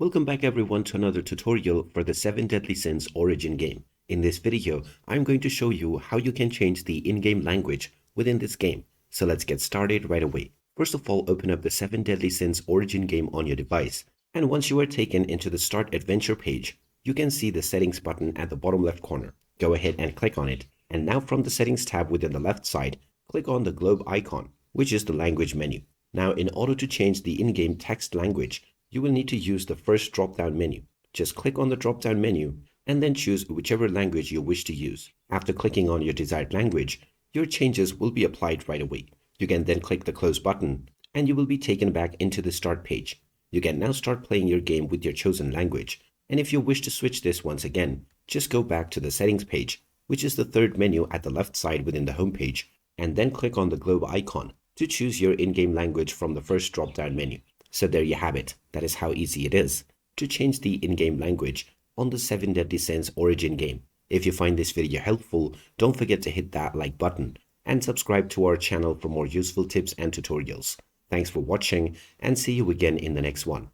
Welcome back everyone to another tutorial for the 7 Deadly Sins Origin game. In this video, I'm going to show you how you can change the in-game language within this game. So let's get started right away. First of all, open up the 7 Deadly Sins Origin game on your device. And once you are taken into the Start Adventure page, you can see the settings button at the bottom left corner. Go ahead and click on it. And now from the settings tab within the left side, click on the globe icon, which is the language menu. Now in order to change the in-game text language, you will need to use the first drop-down menu. Just click on the drop-down menu and then choose whichever language you wish to use. After clicking on your desired language, your changes will be applied right away. You can then click the close button and you will be taken back into the start page. You can now start playing your game with your chosen language. And if you wish to switch this once again, just go back to the settings page, which is the third menu at the left side within the home page, and then click on the globe icon to choose your in-game language from the first drop-down menu. So there you have it. That is how easy it is to change the in-game language on the 7 Deadly Sins Origin game. If you find this video helpful, don't forget to hit that like button and subscribe to our channel for more useful tips and tutorials. Thanks for watching and see you again in the next one.